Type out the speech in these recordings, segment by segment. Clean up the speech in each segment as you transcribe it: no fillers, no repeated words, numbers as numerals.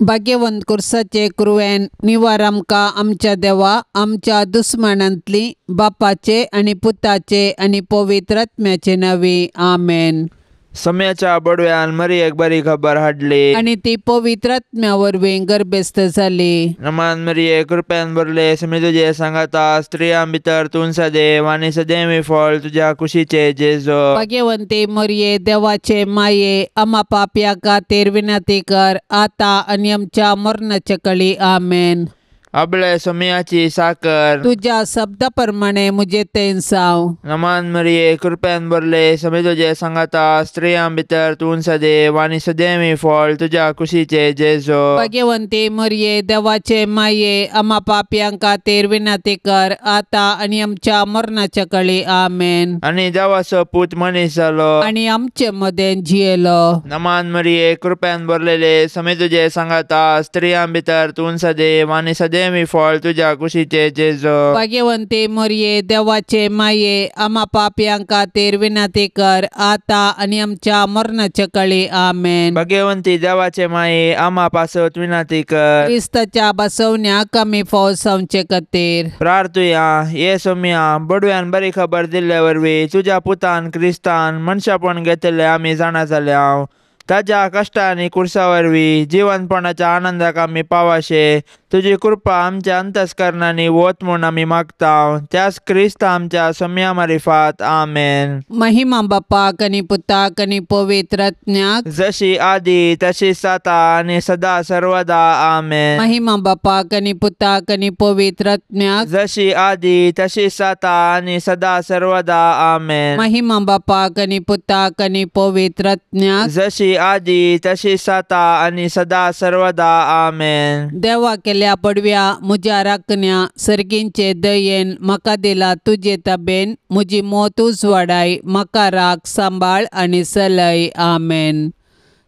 भाग्यवंत कुर्साचे कुरवेन निवार आमकां आमच्या देवा आमच्या दुस्मनांतली बापाचे आणि पुताचे आणि पवित्र आत्म्याचे नवी आमेन। सम्याच्या बडव्यान मरी एक बरी खबर हाडली आणि ती पवित्र आत्म्यावरवीं गर्भस्थ जाली। नमान मरिये कृपेन भरले समी तुझे सांगाता स्त्रियां भितर तूं सदैव आणि सदैवी फळ तुझ्या कुशीचे जेजो। भाग्यवंते मरिये देवाचे माये आम्हा पाप्या खातीर विनंती कर आता आणि आमच्या मरणाच्या कळी आमेन। अबळे सम्याची साकर तुझ्या शब्दाप्रमाणे मुझे तेन साव। नमान मरिये कृपेन भरले समी तुझे सांगाता स्त्रियां भितर तूं सदैव आणि सदैवी फळ तुझ्या कुशीचे जेजो। भाग्यवंते मरिये देवाचे माये आम्हा पाप्यां खातीर विनंती कर आता आणि आमच्या मरणाच्या कळी आमेन। आणि देवाचो पूत मनीस जालो आणि आमचे मदें जियेलो। नमान मरिये कृपेन भरलेले समी तुझे सांगाता स्त्रियां भितर तूं सदैव आणि सदैवी फळ तुझ्या कुशीचे जेजो। भाग्यवंते मरिये देवाचे माये आम्हा पाप्यां खातीर विनंती कर आता आणि आमच्या मरणाच्या कळी आमेन। भाग्यवंती देवाचे माये आम्हा पासत विनंती कर क्रिस्ताच्या बसवण्या कमी फावट जावचे खातीर प्रार्थुया। ये सोम्या बडव्यान बरी खबर दिल्ले वरवीं तुझ्या पुतान क्रिस्तान मनशापण घेतले आमी जाणा जाल्या ताज्या कष्ट आनी कुर्सा वरवीं जिवंतपणाच्या आनंदाक आमी पावाशे तुजी कृपा आमच्या अंतस्करणांनी वत म्हूण आमी मागता त्याच क्रिस्त आमच्या सोम्या मारिफात आमेन। महिमा बापाक आनी पुताक आनी पवित्र आत्म्याक जशी आदी तशीच आता आणि सदा सर्वदा आमेन। महिमा बापाक आनी पुताक आनी पवित्र आत्म्याक जशी आदी तशीच आता आणि सदा सर्वदा आमेन। महिमा बापाक आनी पुताक आनी पवित्र आत्म्याक जशी आदी तशीच आता आणि सदा सर्वदा आमेन। देवा केल्या पडव्या मुझ्या राखण्या सर्गींचे दयेन म्हाका दिला तुजे ताबेन मुजी मोत उजवाडाय म्हाका राख सांबाळ आनी सलय आमेन।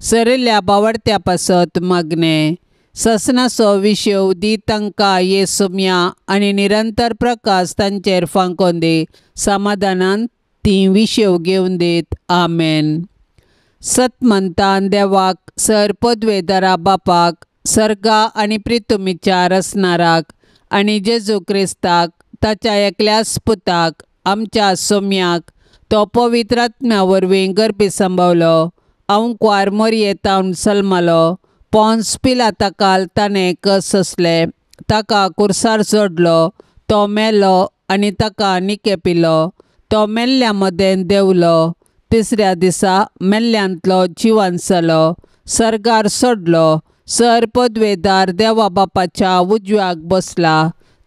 सरिल्ल्या बावडत्या पासत मागणे ससनाचो विशेव दी तांकां ये सोम्या आनी निरंतर प्रकाश तांचेर फांकोन दी समाधानान ती विशेव घेवन दीत आमेन। सतमंतान देवाक सर पदवेदारा बापाक सर्गा आनी प्रितुमीच्या रसनाराक आनी जेजू क्रिस्ताक ताच्या एकल्याच पुताक आमच्या सोम्याक तो पवित्र आत्म्या वरवीं गर्भी संभवलो अंकुआर मरयेतावन सल्मलो पोन्स पिलाताकाल ताणें कस असले ताका कुर्सार जोडलो तो मेलो आनी ताका निकेपिलो तो मेल्ल्या मदें देंवलो तिसऱ्या दिसा मेल्ल्यांतलो जिवंत जालो सर्गार सोडलो सर पदवेदार देवा बापाच्या उजव्याक बसला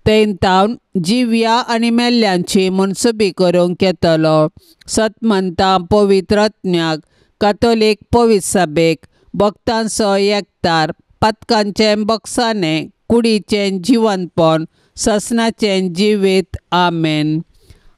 थंय तावन जिव्या आनी मेल्ल्यांची मनसुबी करूंक येतलो। सतमंतां पवित्र आत्म्याक कातोलीक पवित्र सभेक भक्तांचो एकठार पातकांचें बक्षाने कुडीचें जिवंतपण ससनाचें जिवीत आमेन।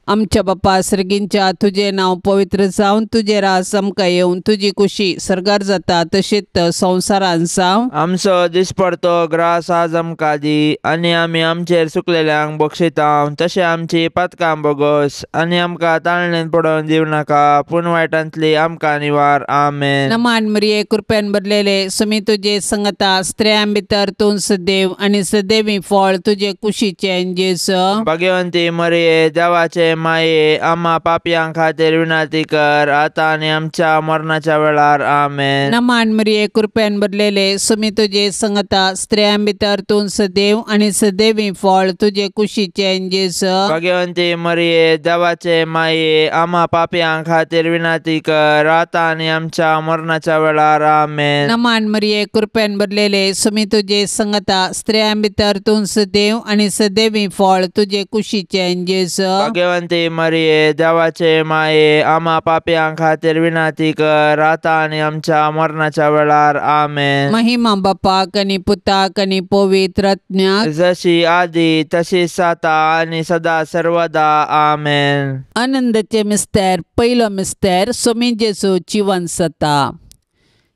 आमच्या बापा सर्गींच्या तुझे नांव पवित्र जावन तुझे रास आमकां येवन तुजी कुशी सर्गार जाता तशीच संवसारान जावं। आमचो दिसपडतो ग्रास आज आमकां दी आनी आमी आमचेर चुकलेल्यांक बक्षिता तशें आमची पातकां बोगोस आनी आमकां ताळणेन पडोवन दिवं नाका पूण वायटांतली आमकां निवार आमेन। नमान मरिये कृपेन भरलेले समी तुजे संगता स्त्रियां भितर तूं सदैव आनी सदैवी फळ तुजे कुशीचें जेजू। भाग्यवंती मरिये देवाचे माये आम्हा पाप्यां खातीर विनंती कर आता आणि आमच्या मरणाच्या वेळार आमेन। नमान मरिये कृपेन भरलेले समी तुजे संगता स्त्रियां भितर तूं सदैव आनी सदैवी फळ तुजे कुशीचें जेजू। भाग्यवंती मरिये देवाचे माये आम्हा पाप्यां खातीर विनंती कर आता आणि आमच्या मरणाच्या वेळार आमेन। नमान मरिये कृपेन भरलेले समी तुजे संगता स्त्रियां भितर तूं सदैव आनी सदैवी फळ तुजे कुशीचें जेजू। मरिये देवाचे माये आम्हा पाप्यां खातीर विनंती कर आता आणि आमच्या मरणाच्या वेळार आमेन। महिमा बापाक आनी पुताक आनी पवित्र आत्म्याक जशी आदी तशीच आता आणि सदा सर्वदा आमेन। आनंदाचे मिस्तेर पयलो मिस्तेर सोमी जेजू जिवंत जाता।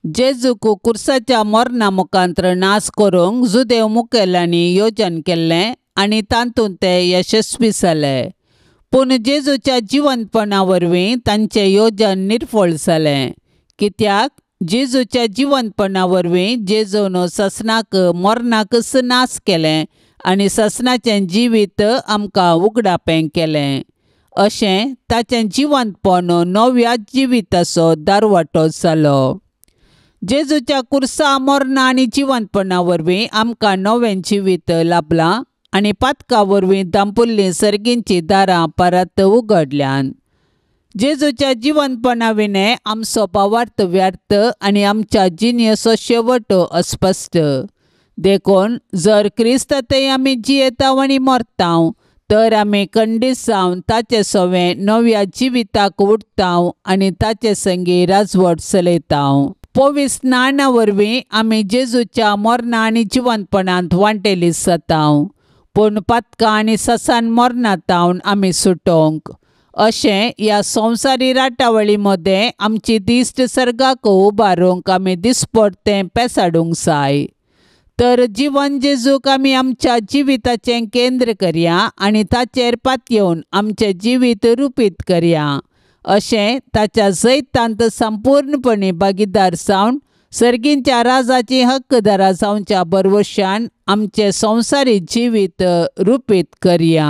जेजूक कुर्साच्या मरणा मुखांतर नाश करूंक जुदेव मुखेल्यांनी योजन केल्लें आनी तातूंत ते यशस्वी जाले पूण जेजूच्या जिवंतपणा वरवीं तांचें योजन निर्फळ जालें कित्याक जेजूच्या जिवंतपणा वरवीं जेजून ससनाक मरणाकच नास केलें आनी ससनाचें जिवीत आमकां उगडापें केलें। अशें ताचें जिवंतपण नव्या जिविताचो दारवाटो जालो। जेजूच्या कुर्सा मरणा आनी जिवंतपणा वरवीं आमकां नवें जिवीत लाभलां आनी पातका वरवीं दांपुल्लीं सर्गींचीं दारां परत उगडल्यान। जेजूच्या जिवंतपणा विने आमचो भावार्थ व्यर्थ आनी आमच्या जिणेचो शेवट अस्पश्ट। देखून जर क्रिस्तांतय आमी जियेतांव आनी मरतांव तर आमी खंडीत जावन ताचे सोवें नव्या जिविताक उठतांव आनी ताचे संगी राजवट चलयतांव। पवित्र स्नाना वरवीं आमी जेजूच्या मरणा आनी जिवंतपणांत वांटेली जातांव, पूण पातका आनी ससान मरणांतावन आमी सुटोंक। अशें ह्या संवसारी राटावळी मदें आमची दिश्ट सर्गाक उबारूंक आमी दिसपट्टें पेसाडूंक जाय। तर जिवन जेजूक आमी आमच्या जिविताचें केंद्र करया आनी ताचेर पातयेवन आमचें जिवीत रुपीत करया। अशें ताच्या जैतांत संपूर्णपणी भागीदार जावन सर्गींच्या राजाची हक्कदारां जावच्या भरवशान आमचें संवसारी जिवीत रुपीत करया।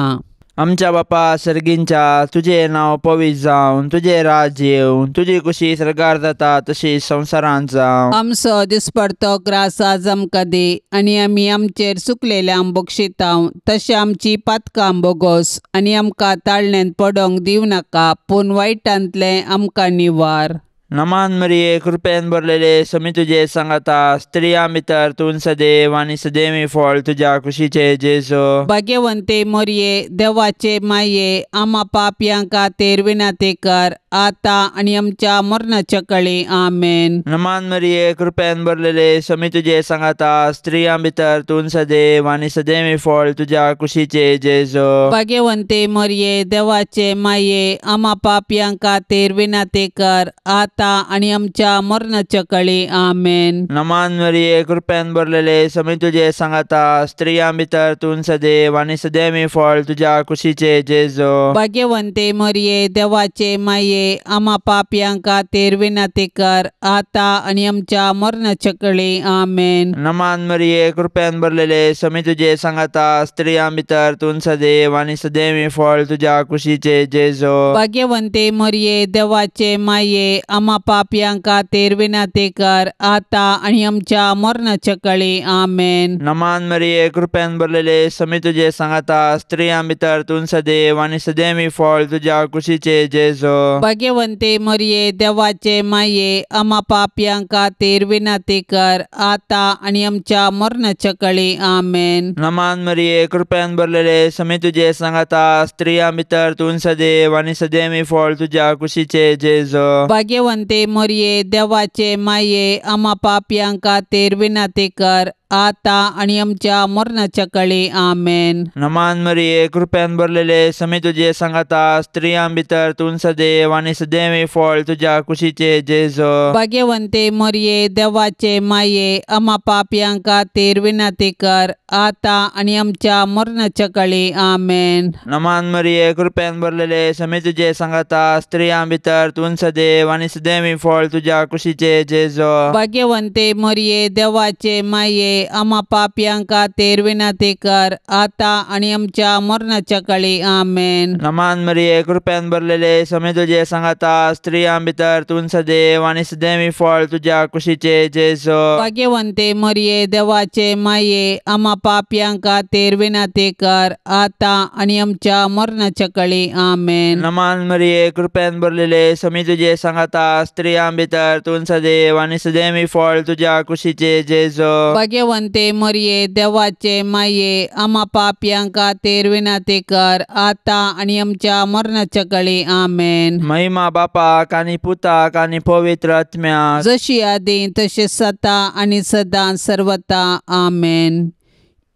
आमच्या बापा सर्गींच्या, तुजें नांव पवित्र जावन, तुजें राज येवं, तुजी कुशी सर्गार जाता तशी संवसारांत जावं। आमचो दिसपडतो ग्रास आज आमकां दी आनी आमी आमचेर चुकलेल्यांक बक्षितांव, तशें आमची पातकां बोगोस आनी आमकां ताळणेंत पडोंक दिवं नाका, पूण वायटांतलें आमकां निवार। नमान मरिये, कृपेन भरलेले समी तुजे सांगाता, स्त्रियां भितर तूं सदैव आनी सदैवी फळ तुज्या कुशीचे जेजू। भाग्यवंते मोरये, देवाचे माये, आम्हा पापयांक खातीर विनंती कर, आता आनी आमच्या मरणाच्या काळी आमेन। नमान मरिये, कृपेन भरलेले समी तुजे सांगाता, स्त्रियां भितर तूं सदैव आनी सदैवी फळ तुज्या कुशीचे जेजू। भाग्यवंते मोरये, देवाचे माये, आम्हा पापयांक खातीर विनंती कर, आता आणि आमच्या मरणाच्या काळी आमेन। नमान मरिये, कृपेन भरलेले समी तुजे सांगाता, स्त्रियां भितर तूं सदैव आनी सदैवी फळ तुज्या कुशीचे जेजू। भाग्यवंते मोरये, देवाचे माये, आम्हा पापयांक खातीर विनंती कर, आता आणि आमच्या मरणाच्या काळी आमेन। नमान मरिये, कृपेन भरलेले समी तुजे सांगाता, स्त्रियां भितर तूं सदैव आनी सदैवी फळ तुज्या कुशीचे जेजू। भाग्यवंते मोरये, देवाचे माये, आम्हा पापयांक खातीर विनंती कर, आता आणि आमच्या मरणाच्या काळी आमेन। नमान मरिये, कृपेन भरलेले समी तुजे सांगाता, स्त्रियां भितर तूं सदैव आनी सदैवी फळ तुज्या कुशीचे जेजू। भाग्यवंते मोरये, देवाचे माये, आम्हा पापयांक खातीर विनंती कर, आता आणि आमच्या मरणाच्या काळी आमेन। नमान मरिये, कृपेन भरलेले समी तुजे सांगाता, स्त्रियां भितर तूं सदैव आनी सदैवी फळ तुज्या कुशीचे जेजू। भाग्यवंते मोरये, देवाचे माये, आम्हा पापयांक खातीर विनंती कर, आता आणि आमच्या मरणाच्या काळी आमेन। नमान मरिये, कृपेन भरलेले समी तुजे सांगाता, स्त्रियां भितर तूं सदैव आनी सदैवी फळ तुज्या कुशीचे जेजू। भाग्यवंते मोरये, देवाचे माये, आम्हा पापयांक खातीर विनंती कर, आता आणि आमच्या मरणाच्या काळी आमेन। नमान मरिये, कृपेन भरलेले समी तुजे सांगाता, स्त्रियां भितर तूं सदैव आनी सदैवी फळ तुज्या कुशीचे जेजू। भाग्यवंते मोरये, देवाचे माये, आम्हा पापयांक खातीर विनंती कर, आता आणि आमच्या मरणाच्या काळी आमेन। नमान मरिये, कृपेन भरलेले समी तुजे सांगाता, स्त्रियां भितर तूं सदैव आनी सदैवी फळ तुज्या कुशीचे जेजू। भाग्यवंते मोरये, देवाचे माये, आम्हा पापयांक खातीर विनंती कर, आता आणि आमच्या मरणाच्या काळी आमेन। नमान मरिये, कृपेन भरलेले समी तुजे सांगाता, स्त्रियां भितर तूं सदैव आनी सदैवी फळ तुज्या कुशीचे जेजू। भाग्यवंते मोरये, देवाचे माये, आम्हा पापयांक खातीर विनंती कर, आता आणि आमच्या मरणाच्या काळी आमेन। महिमा बापाक आनी पुताक आनी पवित्र आत्म्याक, जशी आदी तशी सता आणि सदां सर्वता आमेन।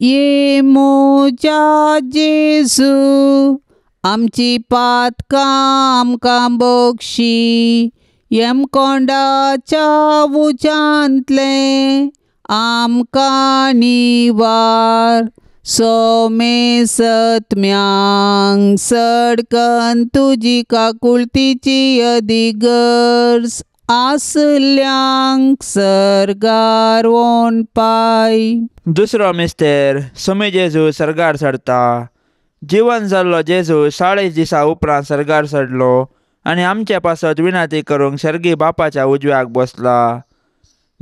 ये मोजा जेजू, आमची पातकां आमकां बक्षी, यमकोंडाच्या उजांतले आमकां निवार, सोमे सत्म्यांक सडकन तुजी काकुळतीची अदिगर्ज, आसल्यांक सर्गार पाय. दुसरो मिस्तेर सुमी जेजू सर्गार चडटा. जिवन जाल्लो जेजू 40 दिसां उपरांत सर्गार चडलो आनी आमचे पासत विनंती करूंक सर्गी बापाच्या उजव्याक बसला.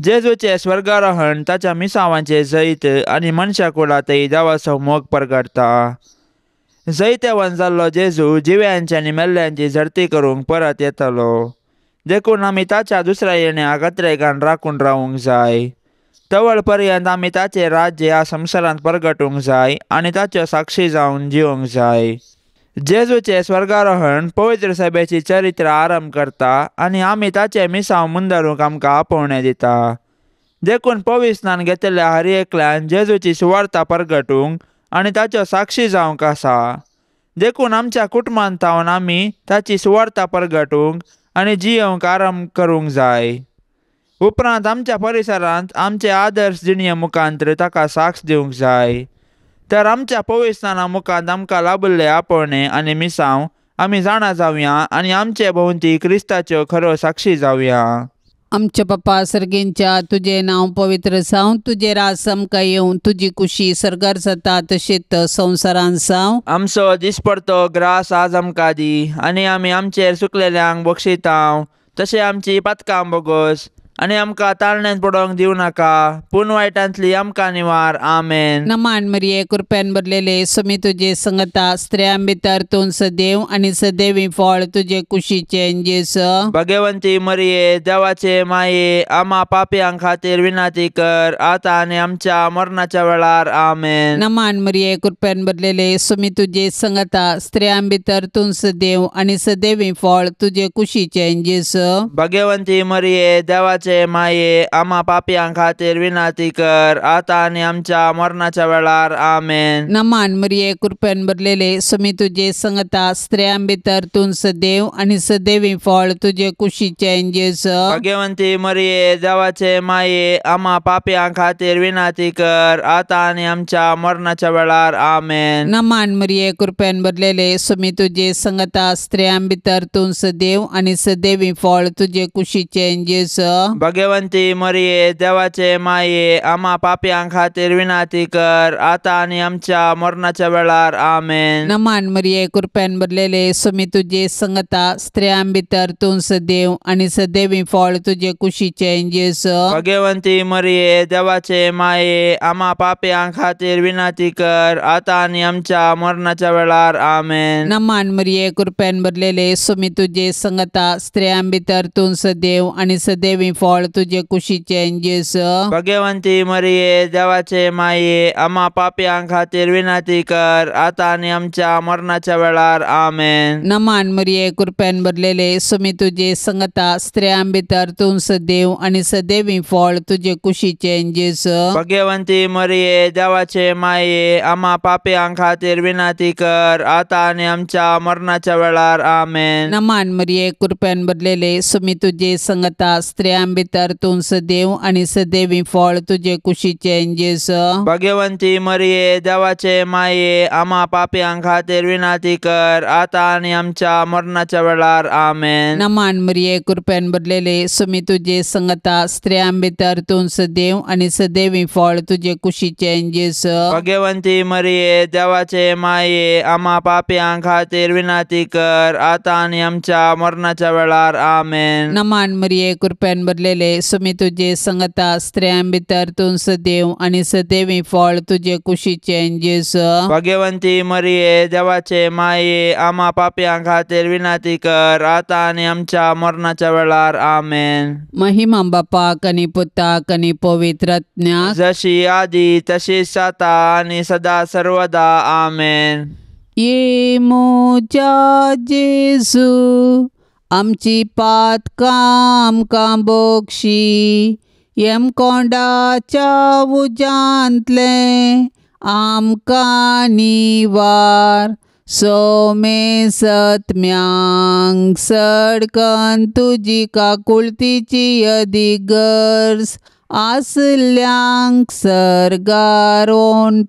जेजूचे स्वर्गारोहण ताच्या मिसावांचे जैत आनी मनशा कुळांतय देवाचो मोग प्रगटता. जैतेवन जाल्लो जेजू जिव्यांची आनी मेल्ल्यांची झडती करूंक परत येतलो. देखून आमी ताच्या दुसऱ्या येण्याक अत्रेगान राखून रावूंक जाय. तवळ पर्यंत आमी ताचें राज्य ह्या संवसारांत प्रगटूंक जाय आनी ताच्यो साक्षी जावन जिवंक जाय. जेजूचे स्वर्गारोहण पवित्र सभेची चरित्र आरंभ करता आनी आमी ताचे मिसांव मुंदरूंक आमकां आपोवणें दिता. देखून पवित्र स्नान घेतिल्ल्या हर एकल्यान जेजूची सुवार्ता प्रगटूंक आनी ताच्यो साक्षी जावंक आसा. देखून आमच्या कुटुंबांत थावन आमी ताची सुवार्ता प्रगटूंक आनी जियोवंक आरंभ करूंक जाय. उपरांत आमच्या परिसरांत आमचे आदर्श जिणे मुखांत्र ताका साक्ष दिवंक जाय. तर आमच्या पवित्र स्नाना मुखांत आमकां लाबिल्ले आपोवणें आनी मिसांव आमी जाणा जावया आनी आमचे भोंवती क्रिस्ताच्यो खऱ्यो साक्षी जावया. आमच्या बापा सर्गेंच्या तुझे नांव पवित्र जावं. तुझे राज आमकां येवं. तुजी कुशी सर्गार जाता तशेंच संवसारांत जावं. आमचो दिसपडतो ग्रास आज आमकां दी आनी आमी आमचेर चुकलेल्यांक बक्षितांव तशें आमची पातकां बोगोस आनी आमकां ताळण्यांत पडोवंक दिवं नाका पूण वायटांतली आमकां निवार. आमेन. नमान मरिये कृपेन भरलेले सुमी तुजे संगता स्त्रियां भितर तूं सदैव आनी सदैवी फळ तुजे कुशीचे जेजू. भगवंती मरिये देवाचे माये आम्हा पापयां खातीर विनंती कर आतां आनी आमच्या मरणाच्या वेळार. आमेन. नमान मरिये कृपेन भरलेले सुमी तुजे संगता स्त्रियां भितर तूं सदैव आनी सदैवी फळ तुजे कुशीचे जेजू. भगवंती मरिये देवाचे माये आम्हा पापयां खातीर विनंती कर आतां आनी आमच्या मरणाच्या वेळार. आमेन. नमान मरिये कृपेन भरलेले सुमी तुजे संगता स्त्रियां भितर तूं सदैव आनी सदैवी फळ तुजे कुशीचे जेजू. भगवंती मरिये देवाचे माये आम्हा पापयां खातीर विनंती कर आतां आनी आमच्या मरणाच्या वेळार. आमेन. नमान मरिये कृपेन भरलेले सुमी तुजे संगता स्त्रियां भितर तूं सदैव आनी सदैवी फळ तुजे कुशीचे जेजू. भगवंती मरिये देवाचे माये आम्हा पापयां खातीर विनंती कर आतां आनी आमच्या मरणाच्या वेळार. आमेन. नमान मरिये कृपेन भरलेले सुमी तुजे संगता स्त्रियां भितर तूं सदैव आनी सदैवी फळ तुजे कुशीचे जेजू. भगवंती मरिये देवाचे माये आम्हा पापयां खातीर विनंती कर आतां आनी आमच्या मरणाच्या वेळार. आमेन. नमान मरिये कृपेन भरलेले सुमी तुजे संगता स्त्रियां भितर तूं सदैव आनी सदैवी फळ तुजे कुशीचे जेजू. भगवंती मरिये देवाचे माये आम्हा पापयां खातीर विनंती कर आतां आनी आमच्या मरणाच्या वेळार. आमेन. नमान मरिये कृपेन भरलेले सुमी तुजे संगता स्त्रियां भितर तूं सदैव आनी सदैवी फळ तुजे कुशीचे जेजू. भगवंती मरिये देवाचे माये आम्हा पापयां खातीर विनंती कर आतां आनी आमच्या मरणाच्या वेळार. आमेन. नमान मरिये कृपेन भरलेले सुमी तुजे संगता स्त्रियां भितर तूं सदैव आनी सदैवी फळ तुजे कुशीचे जेजू. भगवंती मरिये देवाचे माये आम्हा पापयां खातीर विनंती कर आतां आनी आमच्या मरणाच्या वेळार. आमेन. नमान मरिये कृपेन भरलेले सुमी तुजे संगता स्त्रियां भितर तूं सदैव आनी सदैवी फळ तुजे कुशीचे जेजू. भगवंती मरिये देवाचे माये आम्हा पापयां खातीर विनंती कर आतां आनी आमच्या मरणाच्या वेळार. आमेन. नमान मरिये कृपेन भरलेले सुमी तुजे संगता स्त्रियां भितर तूं सदैव आनी सदैवी फळ तुजे कुशीचे जेजू. भगवंती मरिये देवाचे माये आम्हा पापयां खातीर विनंती कर आतां आनी आमच्या मरणाच्या वेळार. आमेन. महिमा बापाक आनी पुताक आनी पवित्र आत्म्याक जशी आदी तशीच आता आनी सदा सर्वदा. आमेन. ये मोच्या जेजू आमची पातकां आमकां बक्षी. येम कोंडाच्या उजांतले आमकां निवार. सोमे सत्म्यांक सडकन तुजी काकुळतीची अधिगर्ज आसल्यांक सर्गार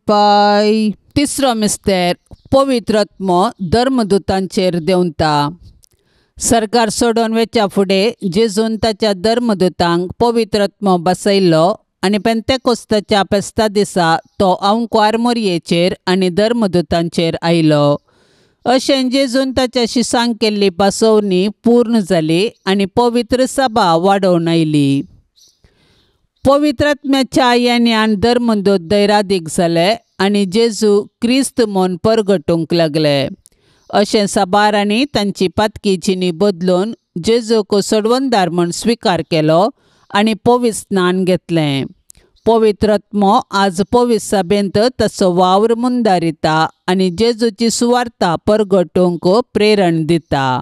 पाय. तिसरो मिस्तेर पवित्र आत्मो धर्मदूतांचेर देंवता. सरकार सोडून वेच्या फुडें जेजून ताच्या धर्मदूतांक पवित्रत्म बसयल्लो आनी पेंतेकोस्ताच्या फेस्ता दिसा तो आंवकार मोरयेचेर आनी धर्मदूतांचेर आयलो. अशें जेजून ताच्या शिसांक केल्ली पासोवणी पूर्ण जाली आनी पवित्र सभा वाडोवन आयली. पवित्रात्म्याच्या येण्यान धर्मदूत दैरादीक जाले आनी जेजू क्रिस्त म्हूण परगटूंक लागले. अशें साबारांनी तांची पातकी जिणी बदलून जेजूक सोडवणदार म्हूण स्विकार केलो आनी पवित्र स्नान घेतलें. पवित्रात्मो आज पवित्र सभेंत ताचो वावर मुंदारिता आनी जेजूची सुवार्ता परगटूंक प्रेरण दिता.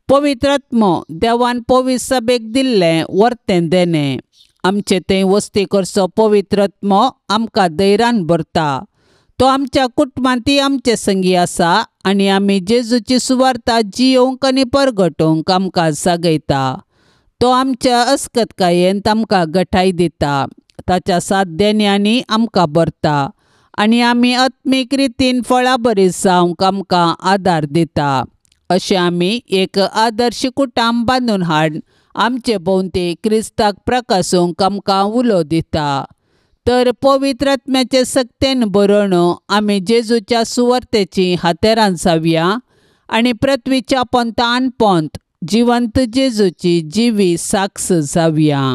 पवित्रात्मो देवान पवित्र सभेक दिल्लें वर्तें देणें. आमचे थंय वस्ती करचो पवित्रात्मो आमकां धैर्यान भरता. तो आमच्या कुटुंबांतय आमचे संगी आसा आनी आमी जेजूची सुवार्ता जियोवंक आनी परगटूंक आमकां जागयता. तो आमच्या अस्कतकायेंत आमकां घटाय दिता. ताच्या साध्यानी आमकां भरता आनी आमी आत्मीक रितीन फळां बरी जावंक आमकां आदार दिता. अशें आमी एक आदर्श कुटुंब बांदून हाड आमचे भोंवती क्रिस्ताक प्रकाशूंक आमकां उलो दिता. तर पवित्र आत्म्याचे सक्तेन बरोवन आमी जेजूच्या सुवार्तेची हातेरां जावया आनी पृथ्वीच्या पंतान पंत जिवंत जेजूची जिवी साक्ष जावया.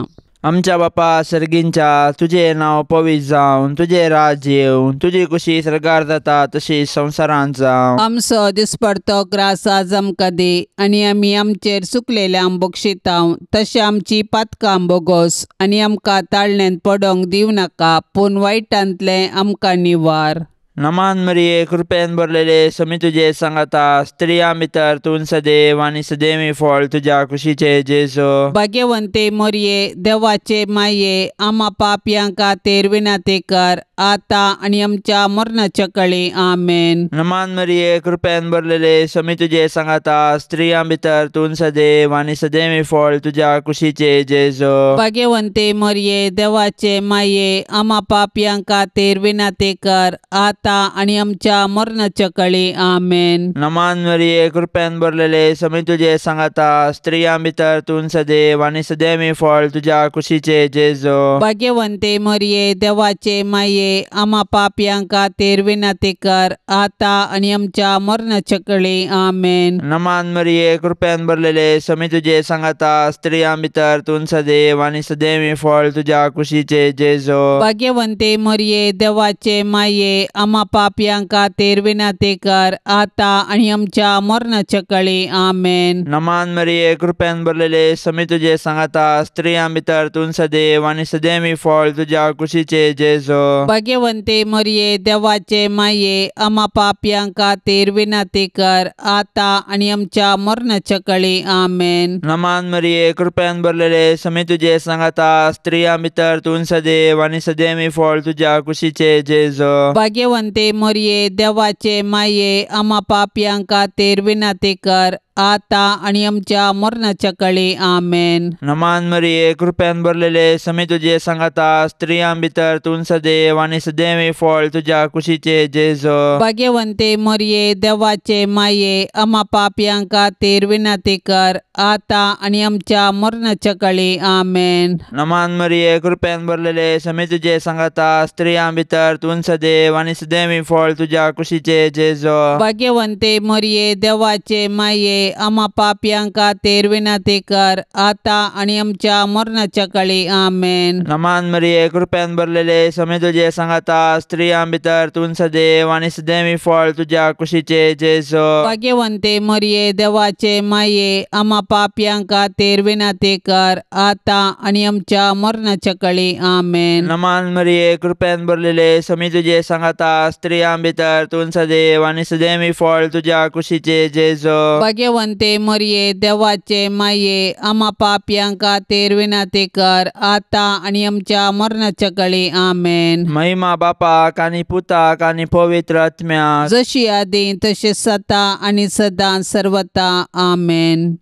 आमच्या बापा सर्गींच्या तुझे नांव पवित्र जावन तुझे राज्य येवन तुझी कुशी सरकार जाता तशी संवसारांत जावं. आमचो दिसपडतो ग्रास आज आमकां दी आनी आमी आमचेर चुकलेल्यांक बक्षितांव तशें आमची पातकां बोगोस आनी आमकां ताळण्यांत पडोंक दिवं नाका पूण वायटांतलें आमकां निवार. नमान मरिये कृपेन भरलेले समी तुझे सांगाता स्त्रियां भितर तूं सदैव आनी सदैवी फळ तुझ्या कुशीचे जेजू. भाग्यवंते मोरये देवाचे माये आमा पापयां खातीर विनंती कर आता आनी आमच्या मरणाच्या कळी आमेन. नमान मरिये कृपेन भरलेले समी तुझे सांगाता स्त्रियां भितर तूं सदैव आनी सदैवी फळ तुझ्या कुशीचे जेजू. भाग्यवंते मोरये देवाचे माये आमा पापयां खातीर विनंती कर आता आनी आमच्या मरणाच्या कळी आमेन. नमान मरिये कृपेन भरलेले समी तुझे सांगाता स्त्रियां भितर तूं सदैव आनी सदैवी फळ तुझ्या कुशीचे जेजू. भाग्यवंते मोरये देवाचे माये आमा पापयां खातीर विनंती कर आता आनी आमच्या मरणाच्या कळी आमेन. नमान मरिये कृपेन भरलेले समी तुझे सांगाता स्त्रियां भितर तूं सदैव आनी सदैवी फळ तुझ्या कुशीचे जेजू. भाग्यवंते मोरये देवाचे माये आमा पापयां खातीर विनंती कर आता आनी आमच्या मरणाच्या कळी आमेन. नमान मरिये कृपेन भरलेले समी तुझे सांगाता स्त्रियां भितर तूं सदैव आनी सदैवी फळ तुझ्या कुशीचे जेजू. भाग्यवंते मोरये देवाचे माये आमा पापयां खातीर विनंती कर आता आनी आमच्या मरणाच्या कळी आमेन. नमान मरिये कृपेन भरलेले समी तुझे सांगाता स्त्रियां भितर तूं सदैव आनी सदैवी फळ तुझ्या कुशीचे जेजू. भाग्यवंते मोरये देवाचे माये आमा पापयां खातीर विनंती कर आता आनी आमच्या मरणाच्या कळी आमेन. नमान मरिये कृपेन भरलेले समी तुझे सांगाता स्त्रियां भितर तूं सदैव आनी सदैवी फळ तुझ्या कुशीचे जेजू. भाग्यवंते मोरये देवाचे माये आमा पापयां खातीर विनंती कर आता आनी आमच्या मरणाच्या कळी आमेन. नमान मरिये कृपेन भरलेले समी तुझे सांगाता स्त्रियां भितर तूं सदैव आनी सदैवी फळ तुझ्या कुशीचे जेजू. भाग्यवंते मोरये देवाचे माये आमा पापयां खातीर विनंती कर आता आनी आमच्या मरणाच्या कळी आमेन. नमान मरिये कृपेन भरलेले समी तुझे सांगाता स्त्रियां भितर तूं सदैव आनी सदैवी फळ तुझ्या कुशीचे जेजू. भाग्यवंते मोरये देवाचे माये आमा पापयां खातीर विनंती कर आता आनी आमच्या मरणाच्या कळी आमेन. नमान मरिये कृपेन भरलेले समी तुझे सांगाता स्त्रियां भितर तूं सदैव आनी सदैवी फळ तुझ्या कुशीचे जेजू. भाग्यवंते मोरये देवाचे माये आमा पापयां खातीर विनंती कर आता आनी आमच्या मरणाच्या कळी आमेन. महिमा बापाक आनी पुताक आनी पवित्र आत्म्याक जशी आदी तशें सता आनी सदां सर्वता आमेन.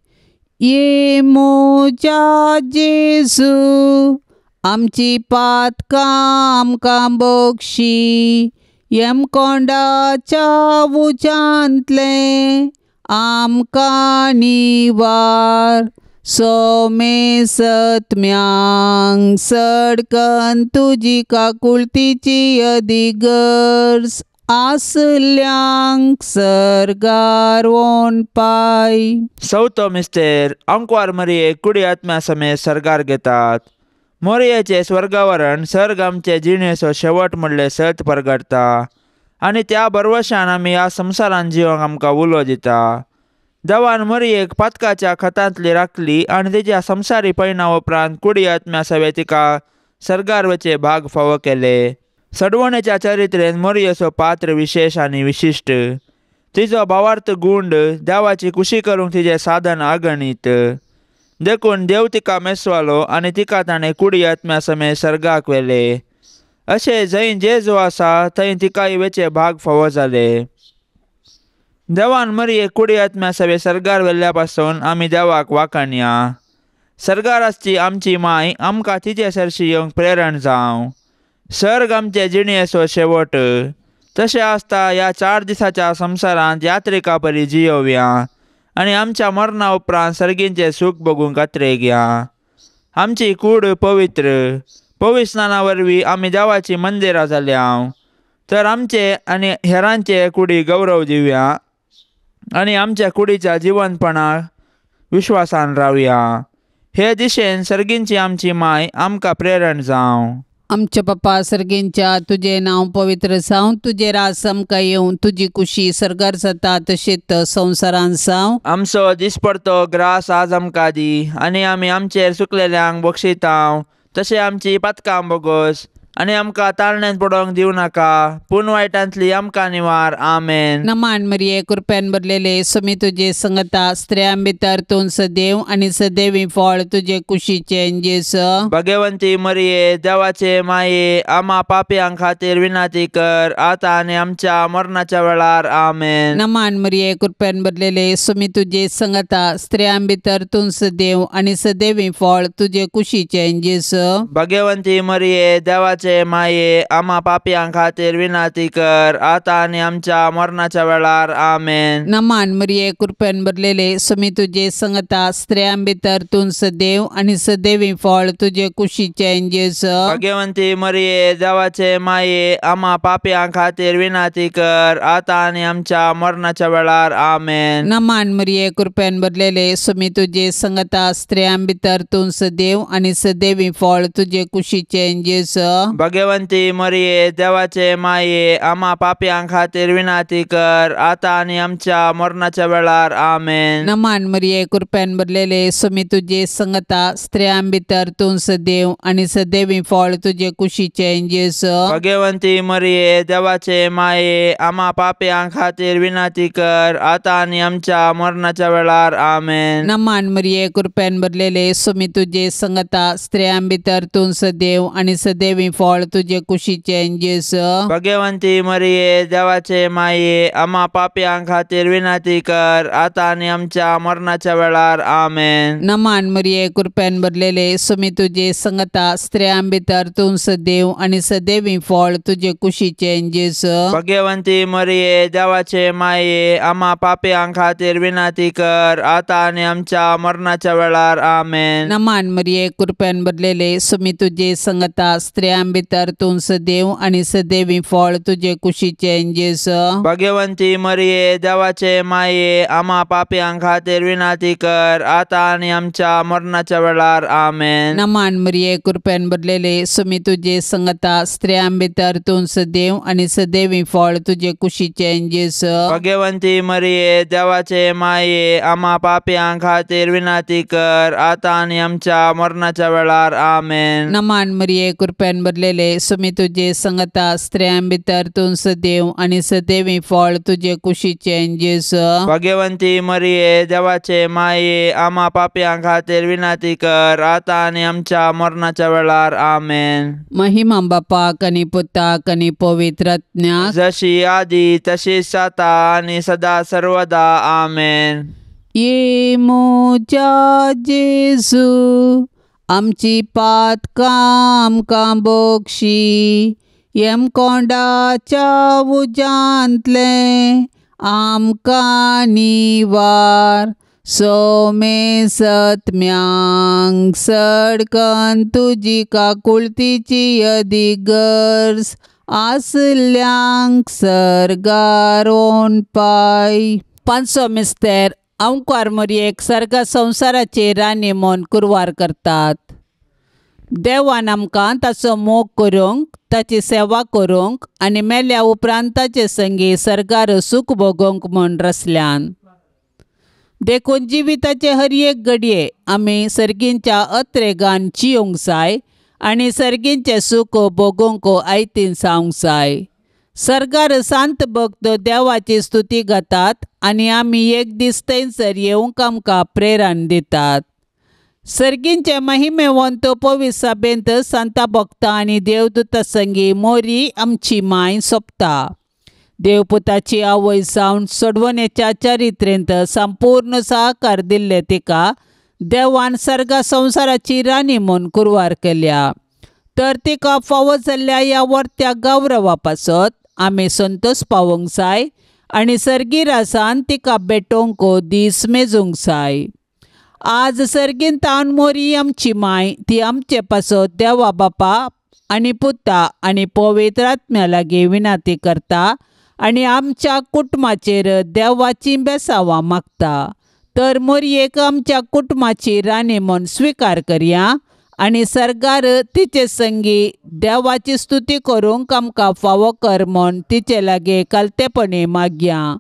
ये मोजा जेजू आमची पातकां आमकां बक्षी येमकोंडाच्या उज्यांतले आमकां निवार. सोमे सत्म्यांक सडकन तुजी काकुळतीची अधिगर्ज. आसल्यांक सर्गार वोन पाय. चवथो मिस्तेर अंकवार मरयेक कुडी आत्म्या समेत सर्गार घेतात. मोरयेचे स्वर्गावरण सर्ग आमचे जिणेचो शेवट म्हणले सत परगडटा आनी त्या बरवशान आमी ह्या संवसारान जिवंक आमकां उलो दिता. देवान मरयेक पातकाच्या खतांतली राखली आनी तिच्या संवसारी पैना उपरांत कुडी आत्म्या सवे तिका सर्गार वचे भाग फावो केले. सडवणेच्या चरित्रेन मरयेचो पात्र विशेष आनी विशिश्ट. तिचो भावार्थ गुंड देवाची खुशी करूंक तिचें साधन अगणीत. देखून देव तिका मेसवालो आनी तिका ताणें कुडी आत्म्या समेत सर्गाक व्हेले. अशें जंय जेजू आसा थंय तिकाय वेचे भाग फावो जाले. देवान मरयेक कुडी आत्म्या सवे सर्गार व्हेल्ल्या पासून आमी देवाक वाखाणया. सर्गार आसची आमची माय आमकां तिचे सरशी येवंक प्रेरण जावं. सर्ग आमचे जिणेचो शेवट. तशें आसता ह्या 4 दिसाच्या संवसारांत यात्रिका परी जियोवया आनी आमच्या मरणा उपरांत सर्गींचें सूख बगूंक कात्रेक या. आमची कूड पवित्र. पविस्नाना वरवीं आमी देवाची मंदिरां जाल्या. तर आमचे आनी हेरांचे कुडी गौरव दिवया आनी आमच्या कुडीच्या जिवंतपणाक विश्वासान रावया. हे दिशेन सर्गींची आमची माय आमकां प्रेरण जावं. आमच्या पप्पा सर्गींच्या तुझे नाव पवित्र जावं. तुझे रास आमकां येवं. तुजी कुशी सर्गार जाता तशेंच संवसारान जावं. आमचो दिसपडतो ग्रास आज आमकां दी आनी आमी आमचेर चुकलेल्यांक बक्षितांव. तशें आमची पातकां बोगोस आनी आमकां ताळण्यांत पडोवंक दिवं नाका पूण वायटांतली आमकां निवार. आमेन. नमान मरिये कृपेन भरलेले समी तुजे संगता स्त्रियां भितर तूं सदैव आनी सदैवी फळ तुजे कुशीचे जेस. भगवंती मरिये देवाचे माये आम्हा पापयां खातीर विनाती कर आता आनी आमच्या मरणाच्या वेळार. आमेन. नमान मरिये कृपेन भरलेले समी तुजे संगता स्त्रियां भितर तूं सदैव आनी सदैवी फळ तुजे कुशीचे जेस. भगवंती मरिये देवाचे माये आम्हा पापयां खातीर विनाती कर आता आनी आमच्या मरणाच्या वेळार. आमेन. नमान मरिये कृपेन भरलेले समी तुजे संगता स्त्रियां भितर तूं सदैव आनी सदैवी फळ तुजे कुशीचे जेस. भगवंती मरिये देवाचे माये आम्हा पापयां खातीर विनाती कर आता आनी आमच्या मरणाच्या वेळार. आमेन. नमान मरिये कृपेन भरलेले समी तुजे संगता स्त्रियां भितर तूं सदैव आनी सदैवी फळ तुजे कुशीचे जेस. भगवंती मरिये देवाचे माये आम्हा पापयां खातीर विनाती कर आता आनी आमच्या मरणाच्या वेळार. आमेन. नमान मरिये कृपेन भरलेले समी तुजे संगता स्त्रियां भितर तूं सदैव आनी सदैवी फळ तुजे कुशीचे जेस. भगवंती मरिये देवाचे माये आम्हा पापयां खातीर विनाती कर आता आनी आमच्या मरणाच्या वेळार. आमेन. नमान मरिये कृपेन भरलेले समी तुजे संगता स्त्रियां भितर तूं सदैव आनी सदैवी फळ तुजे कुशीचे जेस. भगवंती मरिये देवाचे माये आम्हा पापयां खातीर विनाती कर आता आनी आमच्या मरणाच्या वेळार. आमेन. नमान मरिये कृपेन भरलेले समी तुजे संगता स्त्रियां भितर तूं सदैव आनी सदैवी फळ तुजे कुशीचे जेस. भगवंती मरिये देवाचे माये आम्हा पापयां खातीर विनाती कर आता आनी आमच्या मरणाच्या वेळार. आमेन. नमान मरिये कृपेन भरलेले समी तुजे संगता स्त्रियां भितर तूं सदैव आनी सदैवी फळ तुजे कुशीचे जेस. भगवंती मरिये देवाचे माये आम्हा पापयां खातीर विनाती कर आता आनी आमच्या मरणाच्या वेळार. आमेन. नमान मरिये कृपेन भरलेले समी तुजे संगता स्त्रियां भितर तूं सदैव आनी सदैवी फळ तुजे कुशीचे जेस. भगवंती मरिये देवाचे माये आम्हा पापयां खातीर विनाती कर आता आनी आमच्या मरणाच्या वेळार. आमेन. नमान मरिये कृपेन भरलेले समी तुजे संगता स्त्रियां भितर तूं सदैव आनी सदैवी फळ तुजे कुशीचे जेस. भगवंती मरिये देवाचे माये आम्हा पापयां खातीर विनाती कर आता आनी आमच्या मरणाच्या वेळार. आमेन. महिमा बापाक आनी पुताक आनी पवित्र आत्म्याक जशी आदी तशीच आता आनी सदा सर्वदा. आमेन. ये मोच्या जेजू आमची पातकां आमकां बक्षी. येम कोंडाच्या उजांतले आमकां निवार. सोमे सत्म्यांक सडकन तुजी काकुळतीची अदीक गरज. आसल्यांक सर्गारोन पाय. पांचवो मिस्तेर ओंकार मोरयेक सर्गा संवसाराचेर रानी म्हूण कुरवार करतात. देवान आमकां ताचो मोग करूंक, ताची सेवा करूंक आनी मेल्या उपरांत ताचे संगी सर्गार सूख भोगूंक म्हूण रचल्यान. देखून जिविताचे हर एक घडये आमी सर्गींच्या अत्रेगान जियोंक जाय आनी सर्गींचे सूख भोगूंक आयतीन जावंक जाय. सर्गार सांत भक्त देवाची स्तुती गातात आनी आमी एक दीस थंयसर येवंक आमकां प्रेरण दितात. सर्गींचे महिमेवंत पवित्र सभेंत सांता भक्तां आनी देवदूतां संगी मोरी आमची माय सोंपता. देवपुताची आवय जावन सोडवणेच्या चरित्रेंत संपूर्ण सहकार दिल्ले तिका देवान सर्गा संवसाराची रानी म्हूण कुरवार केल्या. तर तिका फावो जाल्ल्या ह्या वर्त्या गौरवा पासत आमी संतोश पावोंक जाय आनी सर्गीरासान तिका भेटोवंक दीस मेजूंक जाय. आज सर्गींतान मोरी आमची माय ती आमचे पासत देवा बापा आनी पुता आनी पवित्र आत्म्या लागीं विनंती करता आनी आमच्या कुटुंबाचेर देवाची बेसावां मागता. तर मोरयेक आमच्या कुटुंबाची रानी म्हूण स्विकार करया आनी सर्गार तिचे संगी देवाची स्तुती करूंक आमकां फावो कर म्हूण तिचे लागीं कालतेपणी मागया.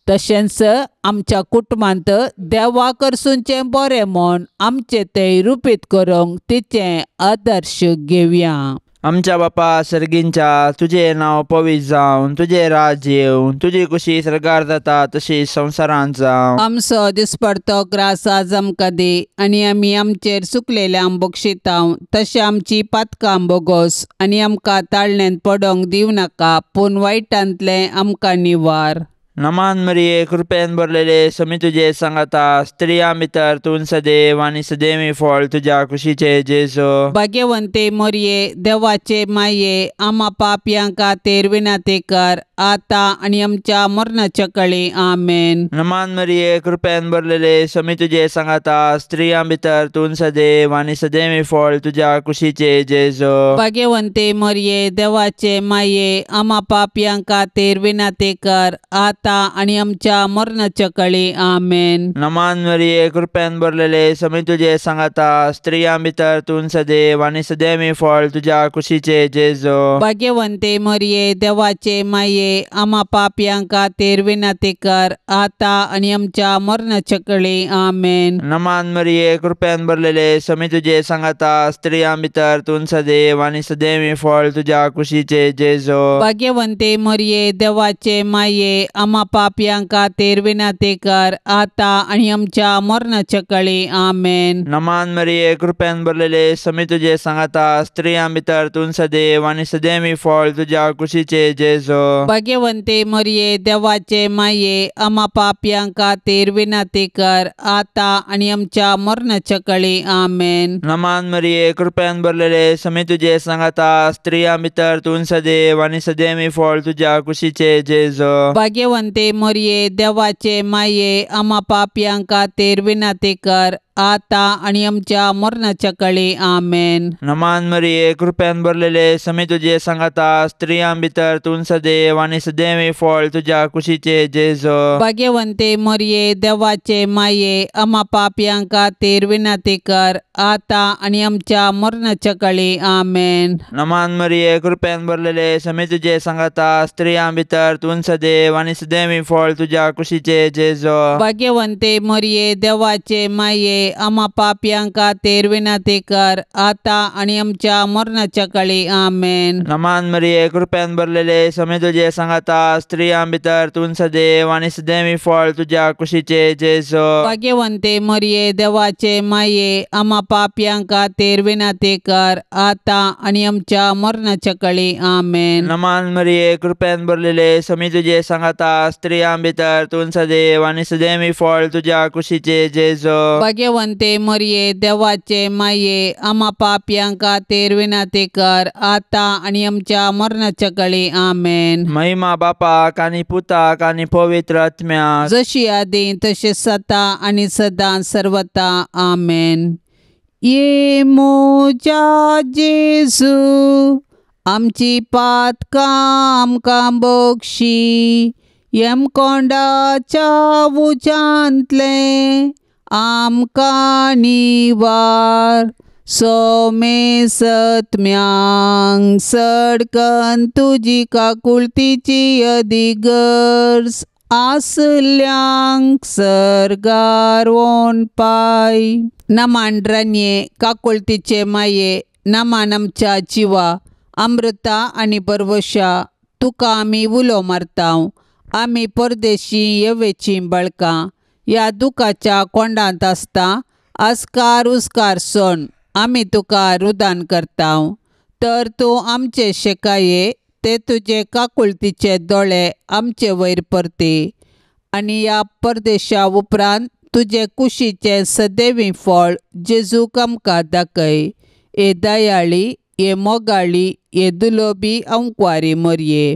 तशेंच आमच्या कुटुंबांत देवा करसूंचें बरें म्हूण आमचें तें रुपीत करूंक तिचें आदर्श घेवया. आमच्या बापा सर्गींच्या तुझें नांव पवित्र जावन तुझें राज्य येवं. तुजी कुशी सर्गार जाता तशी संवसारांत जावं. आमचो दिसपडतो ग्रास आज आमकां दी आनी आमी आमचेर चुकलेल्यांक बक्षितांव तशें आमची पातकां बोगोस आनी आमकां ताळणेंत पडोंक दिवं नाका पूण वायटांतलें आमकां निवार. नमान मरिये कृपेन भरलेले समी तुजे सांगाता. स्त्रियां भितर तूं सदैव आनी सदैवी फळ तुज्या कुशीचे जेजो. भाग्यवंते मोरये देवाचे माये आमा पापयांक खातीर विनंती कर आतां आनी आमच्या मरणाच्या कळी. आमेन. नमान मरिये कृपेन भरलेले समी तुजे सांगाता. स्त्रियां भितर तूं सदैव आनी सदैवी फळ तुज्या कुशीचे जेजो. भाग्यवंते मोरये देवाचे माये आमा पापयांक खातीर विनंती कर आतां आनी आमच्या मरणाच्या कळी. आमेन. नमान मरिये कृपेन भरलेले समी तुजे सांगाता. स्त्रियां भितर तूं सदैव आनी सदैवी फळ तुज्या कुशीचे जेजो. भाग्यवंते मोरये देवाचे माये आमा पापयांक खातीर विनंती कर आतां आनी आमच्या मरणाच्या कळी. आमेन. नमान मरिये कृपेन भरलेले समी तुजे सांगाता. स्त्रियां भितर तूं सदैव आनी सदैवी फळ तुज्या कुशीचे जेजो. भाग्यवंते मोरये देवाचे माये आमा पापयांक खातीर विनंती कर आतां आनी आमच्या मरणाच्या कळी. आमेन. नमान मरिये कृपेन भरलेले समी तुजे सांगाता. स्त्रियां भितर तूं सदैव आनी सदैवी फळ तुज्या कुशीचे जेजो. भाग्यवंते मोरये देवाचे माये आमा पापयांक खातीर विनंती कर आतां आनी आमच्या मरणाच्या कळी. आमेन. नमान मरिये कृपेन भरलेले समी तुजे सांगाता. स्त्रियां भितर तूं सदैव आनी सदैवी फळ तुज्या कुशीचे जेजो. भाग्यवंते मोरये देवाचे माये आमा पापयांक खातीर विनंती कर आतां आनी आमच्या मरणाच्या कळी. आमेन. नमान मरिये कृपेन भरलेले समी तुजे सांगाता. स्त्रियां भितर तूं सदैव आनी सदैवी फळ तुज्या कुशीचे जेजो. भाग्यवंते मोरये देवाचे माये आमा पापयांक खातीर विनंती कर आतां आनी आमच्या मरणाच्या कळी. आमेन. नमान मरिये कृपेन भरलेले समी तुजे सांगाता. स्त्रियां भितर तूं सदैव आनी सदैवी फळ तुज्या कुशीचे जेजो. भाग्यवंते मोरये देवाचे माये आमा पापयांक खातीर विनंती कर आतां आनी आमच्या मरणाच्या कळी. आमेन. नमान मरिये कृपेन भरलेले समी तुजे सांगाता. स्त्रियां भितर तूं सदैव आनी सदैवी फळ तुज्या कुशीचे जेजो. भाग्यवंते मोरये देवाचे माये आमा पापयांक खातीर विनंती कर आतां आनी आमच्या मरणाच्या कळी. आमेन. नमान मरिये कृपेन भरलेले समी तुजे सांगाता. स्त्रियां भितर तूं सदैव आनी सदैवी फळ तुज्या कुशीचे जेजो. भाग्यवंते मरिये देवाचे माये आम्हा पापयांक खातीर विनंती कर आता आणि आमच्या मरणाच्या काळी आमेन. महिमा बापाक आनी पुताक आनी पवित्र आत्म्याक जशी आदी तसे सता आणि सदां सर्वता आमेन. ये मोजा जेजू आमची पातकां आमकां बक्षी येमकोंडाच्या उजांतले आमकां निवार. सोमे सत्म्यांक सडकन तुजी काकुळतीची अधिगर्ज आसल्यांक सरगार वोन पाय. नमांड्रान्ये काकुळतीचे माये नमान आमच्या जिवा अमृता आनी परवशा तुका आमी उलो मारताव. आमी परदेशी येवेची बळकां ह्या दुखाच्या कोंडांत आसता आस्कार उस्कार सोन आमी तुका रुदान करताव. तर तूं आमचे शेकाये ते तुजे काकुळतीचे दोळे आमचे वयर परते आनी ह्या परदेशा उपरांत तुजे कुशीचे सदैवी फळ जेजूक आमकां दाखय. ए दयाळी ए मोगाळी ए दुलोबी अंकवारी मरये.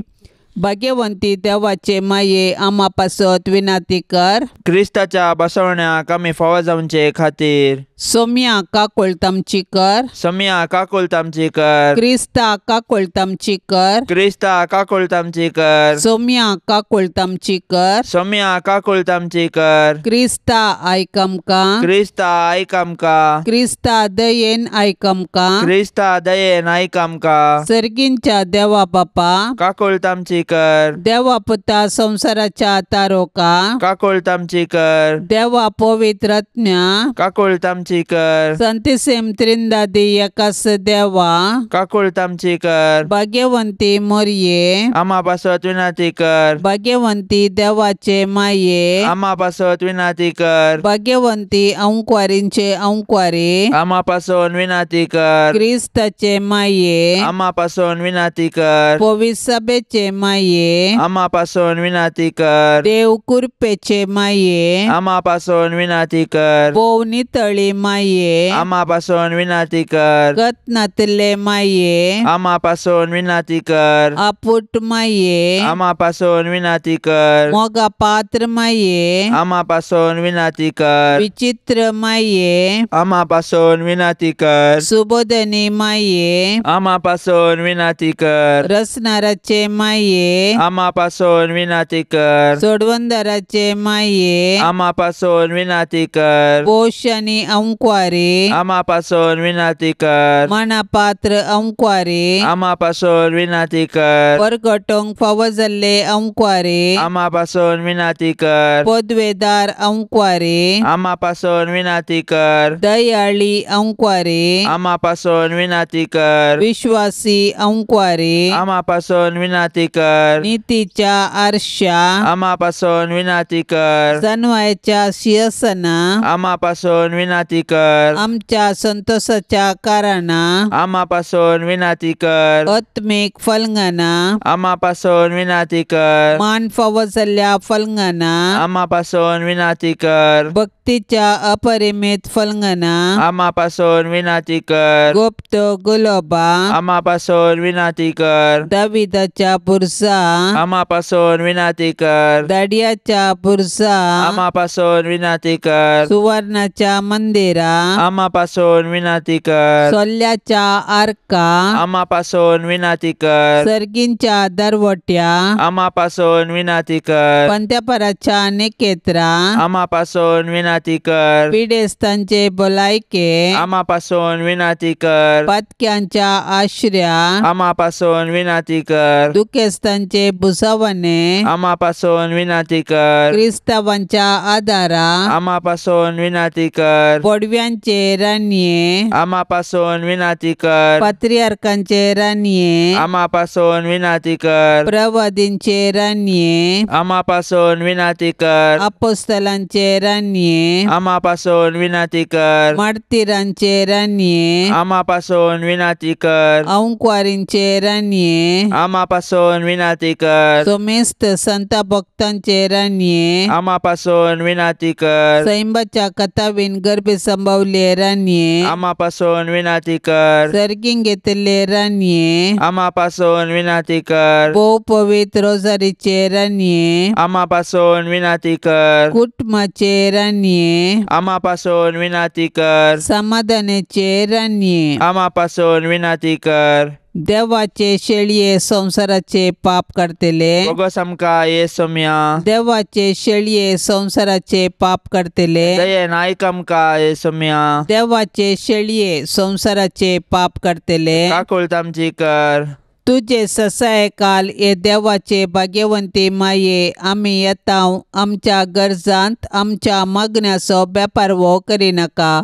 भाग्यवंती देवाचे माये आम्हा पासत विनंती कर. क्रिस्ताच्या बसवण्याक आमी फावो जावचे खातीर सोम्या काकुळतामची कर. सोम्या काकुळतामची कर. क्रिस्ता काकुळतामची कर. क्रिस्ता काकुळतामची कर. सोम्या काकुळतामची कर. सोम्या काकुळतामची कर. क्रिस्ता आयक आमकां. क्रिस्ता आयक आमकां. क्रिस्ता दयेन आयक आमकां. क्रिस्ता दयेन आयक आमकां. सर्गींच्या देवा बापा काकुळतामची कर. देवा पुता संसाराच्या तारोका काकुळतामची कर. देवा पवित्र आत्म्या काकुळतामची कर. संतिसेम त्रिंदादी एकास देवा काकुळतामची कर. भाग्यवंती मरिये आम्हा पासत विनंती कर. भाग्यवंती देवाचे माये आम्हा पासत विनंती कर. भाग्यवंती अंकवारींचे अंकवारी आम्हा पासून विनंती कर. क्रिस्ताचे माये आम्हा पासून विनंती कर. पवित्र सभेचे माये आम्हा पासून विनंती कर. देव कुरपेचे माये आम्हा पासून विनंती कर. पोव नितळी माये आम्हा पासून विनंती कर. गतनातले माये आम्हा पासून विनंती कर. आपुट माये आम्हा पासून विनंती कर. मोगा पात्र माये आम्हा पासून विनंती कर. विचित्र माये आम्हा पासून विनंती कर. सुबोधनी माये आम्हा पासून विनंती कर. रसनाराचे माये आम्हा पासून विनंती कर. सोडवंदराचे माये आम्हा पासून विनंती कर. पोष आणि अंकवारी आम्हा पासून विनंती कर. मनापात्र अंकवारी आम्हा पासून विनंती कर. परगटोंक फावो जाल्ले अंकवारी आम्हा पासून विनंती कर. पदवेदार अंकवारी आम्हा पासून विनंती कर. दयाळी अंकवारी आम्हा पासून विनंती कर. विश्वासी अंकवारी आम्हा पासून विनंती कर. नीतीच्या आरशा आम्हा पासून विनंती कर. जानवायच्या सिंहासना आम्हा पासून विनंती कर. आमच्या संतोषाच्या कारणा आम्हा पासून विनंती कर. आत्मिक फलंगना आम्हा पासून विनंती कर. मान फावो जाल्ल्या फलंगना आम्हा पासून विनंती कर. भक्तीच्या अपरिमित फलंगना आम्हा पासून विनंती कर. गुप्त गुलोबा आम्हा पासून विनंती कर. दाविदाच्या पुरसा आम्हा पासून विनंती कर. दाडियाच्या पुरसा आम्हा पासून विनंती कर. सुवर्णाच्या मंदिरा आम्हा पासून विनंती कर. सोल्ल्याच्या आर्का आम्हा पासून विनंती कर. सर्गींच्या दरवट्या आम्हा पासून विनंती कर. पंत्यापराच्या नेकेत्रा आम्हा पासून विनंती कर. पिडेस्तांचे भलायके आम्हा पासून विनंती कर. पातक्यांच्या आश्र्या आम्हा पासून विनंती कर. दुखेस्तांचे बुसावणे आम्हा पासून विनंती कर. क्रिस्तावांच्या आदारा आम्हा पासून विनंती कर. पडव्यांचे रान्ये आम्हा पासून विनंती कर. पात्रियार्कांचे रान्ये आम्हा पासून विनंती कर. प्रवादींचे रान्ये आम्हा पासून विनंती कर. अपोस्तलांचे रान्ये आम्हा पासून विनंती कर. मार्तिरांचे रान्ये आम्हा पासून विनंती कर. अंकवारींचे रान्ये आम्हा पासून विनंती कर. सोमेस्त संत भक्तांचे रान्ये आम्हा पासून विनंती कर. सैंबाच्या कथावीन गर्भ संभवले रान्ये आम्हापासून विनंती कर. सर्गीन घेतले रान्ये आम्हापासून विनंती कर. भोव पवित्र रोजारीचे रान्ये आम्हापासून विनंती कर. कुटुंबाचे रान्ये आम्हापासून विनंती कर. समाधानाचे रान्ये आम्हापासून विनंती कर. देवाचे शेळये संसाराचे पाप करतले बोगस आमकां येसुम्या. देवाचे शेळये संसाराचे पाप करतले दयेन आयक आमकां येसुम्या. देवाचे शेळये संसाराचे पाप करतले काकूळट आमची कर. तुझे ससाय काल ये देवाचे भाग्यवंती माये आम्ही येताव आमच्या गरजांत आमच्या मागण्याचो बेपारवो करिनाका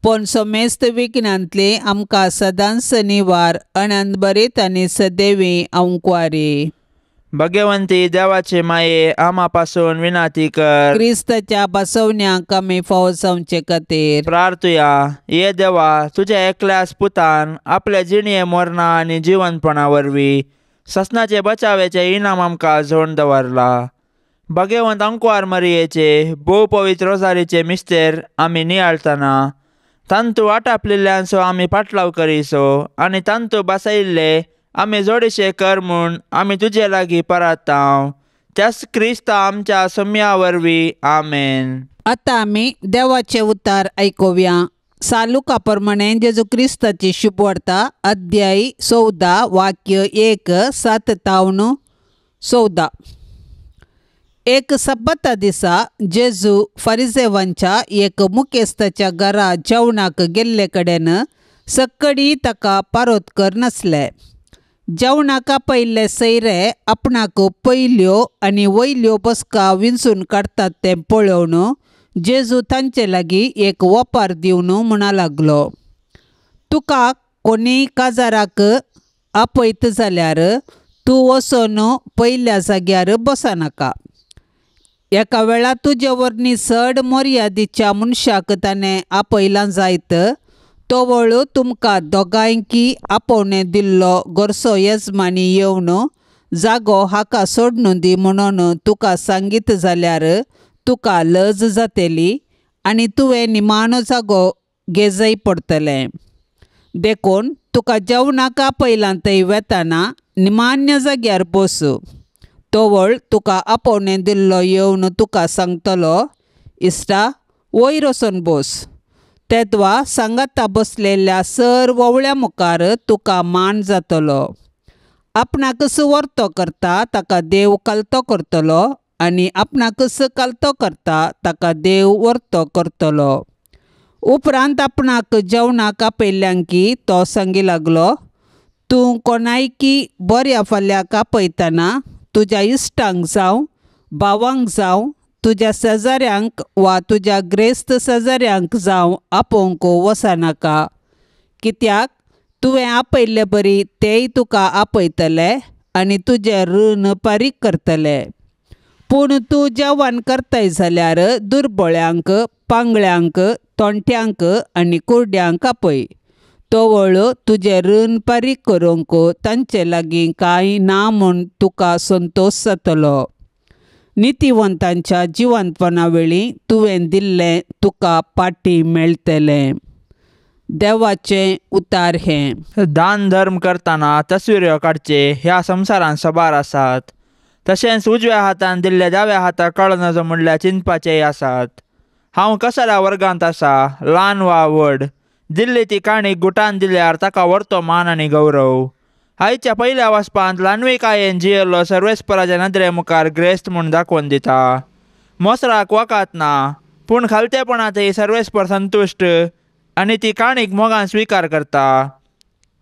पण समेस्त विघ्नांतली आमकां सदांच निवार अनंत बरीत आनी सदैवी अंकुवारी. भाग्यवंती देवाचे माये आम्हापासून विनंती कर. क्रिस्ताच्या बसवण्याक आमी फावो जावचे खातीर प्रार्थुया. ये देवा तुझ्या एकल्याच पुतान आपल्या जिणये मरणा आनी जिवंतपणा वरवीं ससनाचे बचावेचे इनाम आमकां जोडून दवरला. भाग्यवंत अंकुवार मरियेचे भोव पवित्र रोजारीचे मिस्तेर आमी नियाळतना तांतू आटापलेल्यांचो आमी पाटलाव करिसो आनी तांतू बसयिल्ले आमी जोडीशे कर म्हूण आमी तुजे लागीं परताव. त्याच क्रिस्त आमच्या सम्या वरवीं. आमेन. आतां आमी देवाचे उतार आयकुया. सालुका प्रमाणे जेजू क्रिस्ताची शुभ वार्ता अध्याय 14 वाक्य 1 7 14. एक सब्बता दिसा जेजू फरिसेवांच्या एक मुखेस्ताच्या घरा जेवणाक गेल्ले कडेन सक्कडी ताका पारोतकर नसले. जेवणाका पयले सैरे आपणाक पयल्यो आनी वयल्यो बसका विंचून काडटात तें पळोवन जेजू तांचे लागीं एक वपार दिवन म्हणा लागलो, तुका कोणी काजाराक आपयत जाल्यार तूं वचोन पयल्या जाग्यार बसनाका. एका वेळा तुजे वरणी चड मर्यादेच्या मनशाक ताणें आपयलां जायत तोवळ तुमकां दोगांयकी आपोवणें दिल्लो घरचो येजमानी येवन जागो हाका सोडून दी म्हणून तुका सांगीत जाल्यार तुका लज जातली आनी तुवें निमाणो जागो घेजय पडटलें. देखून तुका जेवणाक आपयलां थंय वेताना निमान्य जाग्यार बस. तोवळ तुका आपोवणें दिल्लो येवन तुका सांगतलो, इश्टा वयर वचून बस. तेदवा सांगाता बसलेल्या सर वोवळ्या मुखार तुका मान जातलो. आपणाकच वर्तो करता ताका देव कालतो करतलो आनी आपणाकच कालतो करता ताका देव वर्तो करतलो. उपरांत आपणाक जेवणाक आपयल्ल्यांकी तो सांगी लागलो, तूं कोणायकी बऱ्या फाल्याक आपयतना तुज्या इश्टांक जावं भावांक जावं तुज्या शेजाऱ्यांक वा तुज्या ग्रेस्त शेजाऱ्यांक जावं आपोवंक वचनाका. कित्याक तुवें आपयल्ले बरी तेय तुका आपयतले आनी तुजें ऋण फारीक करतले. पूण तूं जेवण करताय जाल्यार दुर्बळ्यांक, पांगळ्यांक, तोंट्यांक आनी कुर्ड्यांक आपय. तोवळ तुजें ऋण फारीक करूंक तांचे लागीं कांय ना म्हूण तुका संतोश जातलो. नितीवंतांच्या जिवंतपणा वेळी तुवें दिल्लें तुका पाटी मेळटलें. देवाचें उतार हें. दान धर्म करतना तस्विऱ्यो काडचे ह्या संवसारांत सबार आसात. तशेंच उजव्या हातान दिल्ले दाव्या हाताक कळ नजो म्हणल्यार चिंतपाचेय आसात. हांव कसल्या वर्गांत आसा, ल्हान वा व्हड, दिल्ली ती काणी गुटान दिल्यार ताका व्हरतो मान आनी गौरव. आयच्या पयल्या वचपांत ल्हानविकायेन जियेल्लो सर्वेस्पराच्या नदरे मुखार ग्रेस्त म्हूण दाखोवन दिता. मोसराक वकात ना, पूण खालतेपणांतय सर्वेस्पर संतुश्ट आनी ती काणीक मोगान स्विकार करता.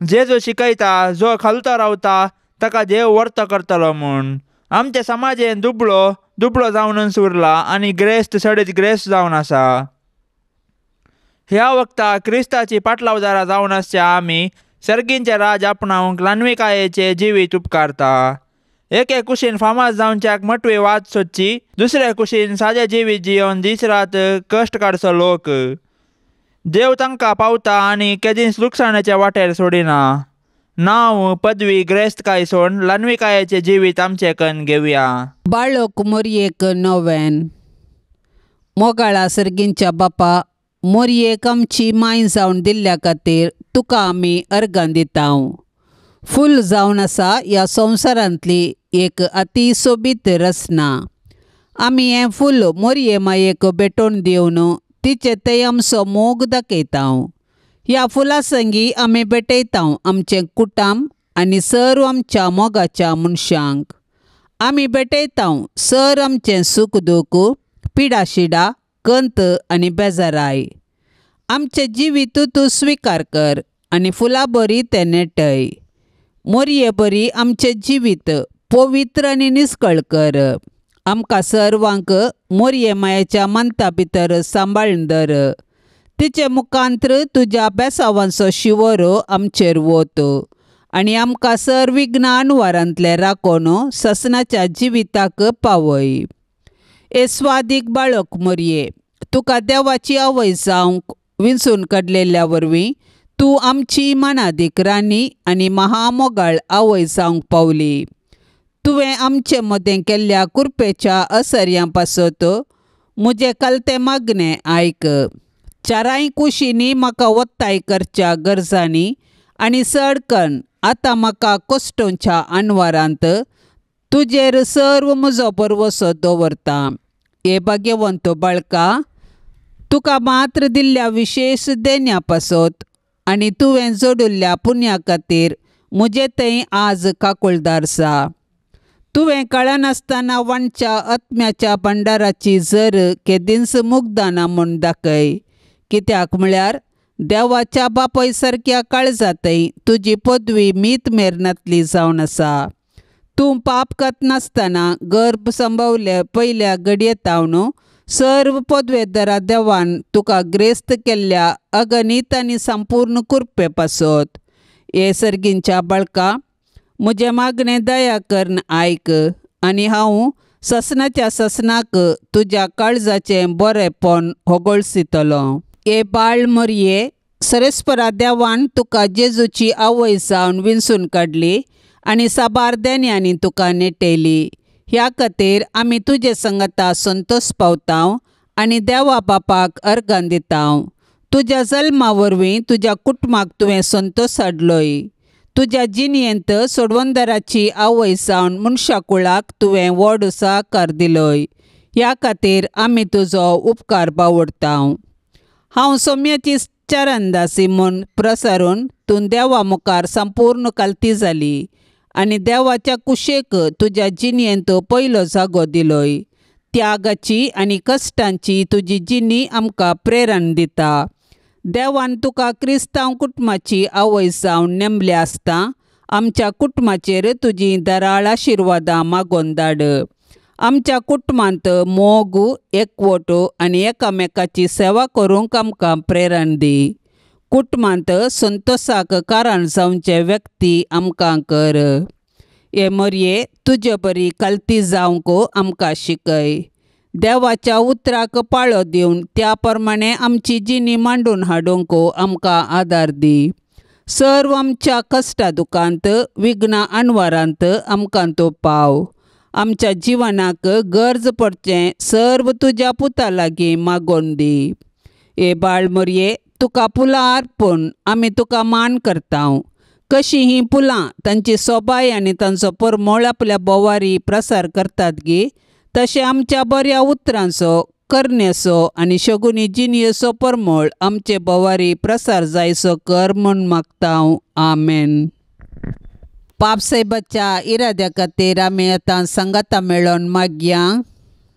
जेजू शिकयता जो खालतो रावता ताका देव वर्तो करतलो म्हूण. आमच्या समाजेन दुबळो जावनच उरला आनी ग्रेस्त सडीत ग्रेस्त जावन आसा. ह्या वक्ता क्रिस्ताची पाटलावदारां जावन आसच्या आमी सर्गींचे राज आपणावंक ल्हानविकायेचे जिवीत उपकारता. एके कुशीन फामाद जावच्याक मटवी वाद सोदची, दुसरे कुशीन सादें जिवीत जियोवन दीस रात कश्ट काडचो लोक. देव तांकां पावता आनी केदींच लुकसाणाच्या वाटेर सोडिना. नांव, पदवी, ग्रेस्तकाय सोडून ल्हानविकायेचे जिवीत आमचे कन्न घेवया. बाळक मोरयेक नोवेन. मोगाळा सर्गींच्या बापा, मोरयेक आमची माय जावन दिल्ल्या खातीर तुका आमी अर्गां दितांव. फूल जावन आसा ह्या संवसारांतली एक अती सोबीत रचना. आमी हें फूल मोरये मायेक भेटोवन दिवन तिचे थंय आमचो मोग दाखयतांव. ह्या फुला संगी आमी भेटयतांव आमचें कुटाम आनी सर्व आमच्या मोगाच्या मनशांक. आमी भेटयतांव सर आमचें सूख दूख, पिडाशिडा, कंत आनी बेजाराय. आमचें जिवीत तूं स्विकार कर आनी फुलां बरी तें नेटय. मोरये बरी आमचें जिवीत पवित्र आनी निश्कळ कर. आमकां सर्वांक मोरये मायेच्या मंता भितर सांबाळून दर. तिचे मुखांत्र तुज्या बेसांवांचो शिवर आमचेर वत आनी आमकां सर्विघ्ना अनुवारांतले राखोन ससनाच्या जिविताक पावय. ए स्वादीक बाळक मोरये, तुका देवाची आवय जावंक विंचून काडलेल्या वरवीं तूं आमची मनादीक राणी आनी महामोगाळ आवय जावंक पावली. तुवें आमचे मदें केल्ल्या कुरपेच्या असर्यां पासत म्हजें कालतें मागणें आयक. चाराय कुशींनी म्हाका वत्ताय करच्या गरजांनी आनी चडकन आतां म्हाका कश्टांच्या अनवारांत तुजेर सर्व म्हजो भरवसो दवरता. हे भाग्यवंत बाळका, तुका मात्र दिल्ल्या विशेश देण्या पासत आनी तुवें जोडिल्ल्या पुण्या खातीर म्हजे थंय आज काकुळदार आसा. तुवें कळनासतना वांच्या आत्म्याच्या भंडाराची जर केदींच मुग्धाना म्हूण दाखय. कित्याक म्हळ्यार देवाच्या बापय सारक्या काळजांतय तुजी पदवी मीत मेरनातली जावन आसा. तूं पाप करनासतना गर्भ संभवले पयल्या घडयेतावन सर्व पदवेदारा देवान तुका ग्रेस्त केल्ल्या अगणित आनी संपूर्ण कुरपे पासत. हे सर्गींच्या बाळका, म्हजें मागणें दया करन आयक आनी हांव ससनाच्या ससनाक तुज्या काळजाचें बरेंपण होगळसितलों. हे बाळ मोरये, सरेस्परा देवान तुका जेजूची आवय जावन विंचून काडली आनी साबार देण्यांनी तुका नेटयली. ह्या खातीर आमी तुजे संगता संतोश पावतांव आनी देवा बापाक अर्गां दितांव. तुज्या जल्मा वरवीं तुज्या कुटुंबाक तुवें संतोश हाडलोय. तुज्या जिणयेंत सोडवंदराची आवय जावन मनशा कुळाक तुवें व्हड सहकार दिलोय. ह्या खातीर आमी तुजो उपकार बावडटांव. हांव सोम्याची चरणदासी म्हूण प्रसारून तूं देवा मुखार संपूर्ण कालती जाली आनी देवाच्या कुशेक तुज्या जिणयेंत पयलो जागो दिलोय. त्यागाची आनी कश्टांची तुजी जिणी आमकां प्रेरण दिता. देवान तुका क्रिस्तांव कुटुंबाची आवय जावन नेमले आसता आमच्या कुटुंबाचेर तुजी दराळ आशिर्वादां मागोवन धाड. आमच्या कुटुंबांत मोग, एकवट आनी एकामेकाची सेवा करूंक आमकां प्रेरण दी. कुटुंबांत संतोशाक कारण जावचे व्यक्ती आमकां कर. हे मोरये, तुजे बरी कालती जावंक आमकां शिकय. देवाच्या उतराक पाळो दिवन त्या प्रमाणे आमची जिणी मांडून हाडूंक आमकां आदार दी. सर्व आमच्या कश्टा दुखांत, विघ्ना अनवारांत आमकां तूं पाव. आमच्या जिवनाक गरज पडचें सर्व तुज्या पुता लागीं मागोवन दी. हे बाळ मोरये, तुका फुलां अर्पून आमी तुका मान करतांव. कशी हीं फुलां तांची सोबाय आनी तांचो परमळ आपल्या बोवारी प्रसार करतात गे, तशें आमच्या बऱ्या उतरांचो, करण्याचो आनी शगुनी जिणयेचो परमळ आमचे बोवारी प्रसार जायसो कर म्हूण मागतांव. आमेन. पापसाहेबाच्या इराद्या खातीर आमी आतां संगता मेळोन मागया.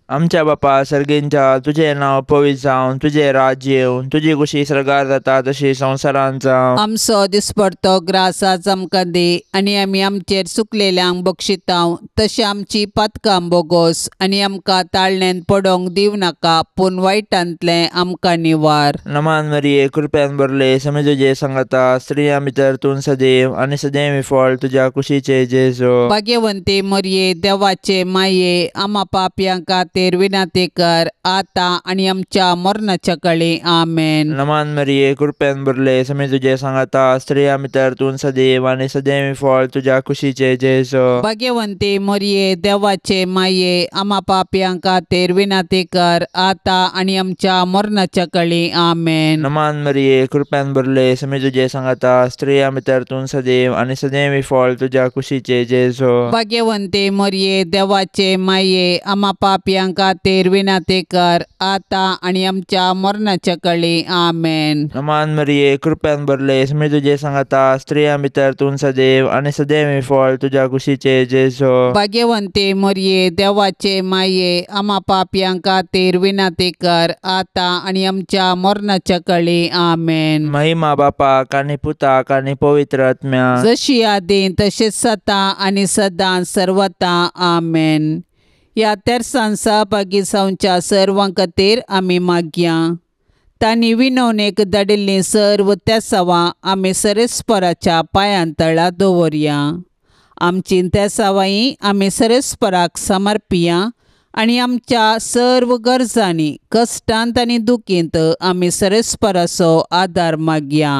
आमच्या बापा सर्गेंच्या, तुझें नांव पवित्र जावं, तुजें राज्य येवं, तुजी कुशी स्वर्गार जाता तशी संवसारांत जावं. आमचो दिसपडतो ग्रास आज आमकां दे आनी आमी आमचेर चुकलेल्यांक बक्षितांव, तशें आमची पातकां बोगोस आनी आमकां ताळणेंत पडोवंक दिव नाका, पूण वायटांतलें आमकां निवार. नमान मरिये, कृपेन भरले, समी तुजे संगता, स्त्रियां भितर तूं सदैव आनी सदैव फळ तुज्या कुशीचे जेजू. भाग्यवंते मरिये, देवाचे माये, आमा पापयां खातीर खातीर विनंती कर आता आणि आमच्या मरणाच्या काळी आमेन. नमान मरिये कृपेन भरले समी तुझे सांगता स्त्रिया भितर तूं सदैव आणि सदैव फळ तुझ्या कुशीचे जेसो. भाग्यवंती मरिये देवाचे माये आम्हा पाप्यां खातीर विनंती कर आता आणि आमच्या मरणाच्या काळी आमेन. नमान मरिये कृपेन भरले समी तुझे सांगता स्त्रिया भितर तूं सदैव आणि सदैव फळ तुझ्या कुशीचे जेसो. भाग्यवंती मरिये देवाचे माये आम्हा पाप्यां खातीर विनंती कर आता आणि आमच्या मरणाच्या काळी आमेन. नमान मरिये कृपेन भरले समी तुझे सांगता स्त्रिया भितर तूं सदैव आणि सदैव फळ तुझ्या कुशीचे जेसो. भाग्यवंती मरिये देवाचे माये आम्हा पाप्यां खातीर विनंती कर आता आणि आमच्या मरणाच्या काळी आमेन. महिमा बापाक आणि पुताक आणि पवित्र आत्म्या जशी आदी तसेच सता आणि सदां सर्वता आमेन. ह्या तेर्सान सहभागी जावच्या सर्वां खातीर आमी मागया. तांणी विनवणेक धाडिल्लीं सर्व तेसावां आमी सरेस्पराच्या पांयां तळा दवरया. आमची तेसावांय आमी सरेस्पराक समर्पिया आणि आमच्या सर्व गरजांनी कश्टांत आनी दुखींत आमी सरेस्पराचो आदार मागया.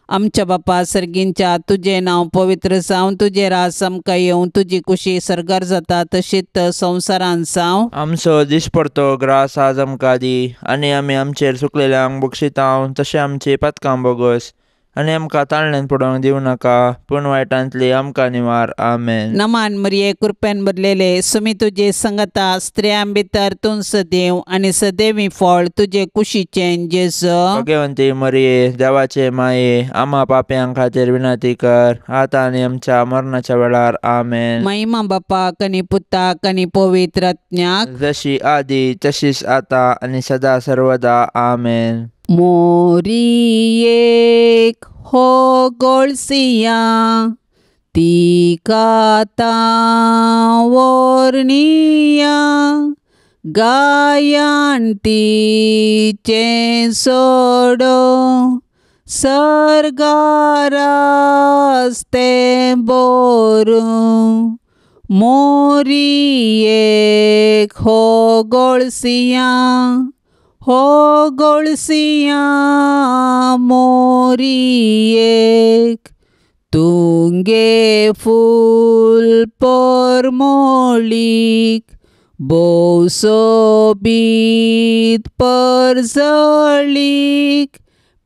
आमच्या बापा सर्गींच्या तुझे नांव पवित्र जावन तुझे रास आमकां येवं तुजी कुशी सरगार जाता तशीच संवसारांत जावं. आमचो दिसपडतो ग्रास आज आमकां दी आनी आमी आमचेर सुकलेल्यांक बक्षितांव तशें आमची पातकां बोगस आनी आमकां ताळणेन पडोवंक दिवं नाका पूण वायटांतली आमकां निवार. आमेन. नमान मरिये कृपेन भरलेले सुमी तुजे संगता स्त्रियां भितर तूं सदैव आनी सदैवी फळ तुजे कुशीचें जेसो. भाग्यवंती मरिये देवाचे माये आम्हा पाप्यां खातीर विनंती कर आता आनी आमच्या मरणाच्या वेळार. आमेन. महिमा बापाक आनी पुताक आनी पवित्र आत्म्याक जशी आदी तशीच आता आनी सदा सर्वदा. आमेन. मोरियेक हो गोळसिया तिका वर्णिया गायान तिचें सोडो सर्गारास तें बोरू. मोरियेक हो गोळसिया हो गोळसिया मोरियेक तुंगे फूल परमोळीक बोसोबीत परजळीक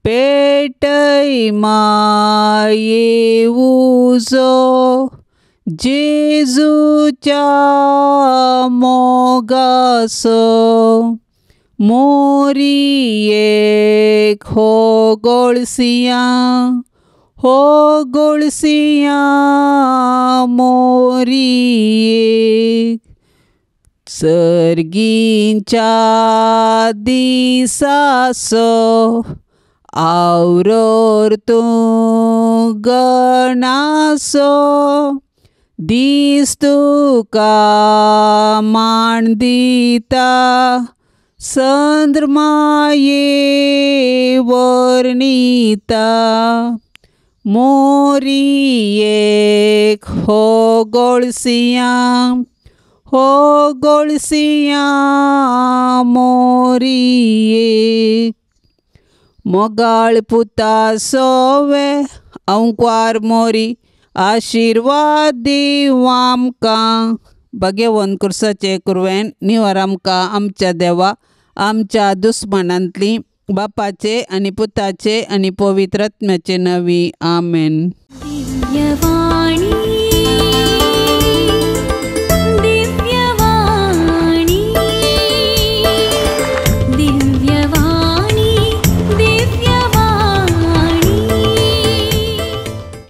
पेटय माये उजो जेजूच्या मोगासो. मोरियेक हो गोळसिया हो गोळसिया मोरियेक सर्गींच्या दिसासो आवरोर तूं गणासो दीस तुका मान दिता संद्रमाये वर्णिता. मोरियेक हो गोळसिया हो गोळसिया मोरियेक मोगाळ पुता सोवे अंकवार मोरी आशिर्वाद दिव आमकां. भाग्यवन कुर्साचे कुरवेन निवार आमकां आमच्या देवा आमच्या दुस्मनांतली बापाचे आनी पुताचे आनी पवित्र आत्म्याचे नवी. आमेन.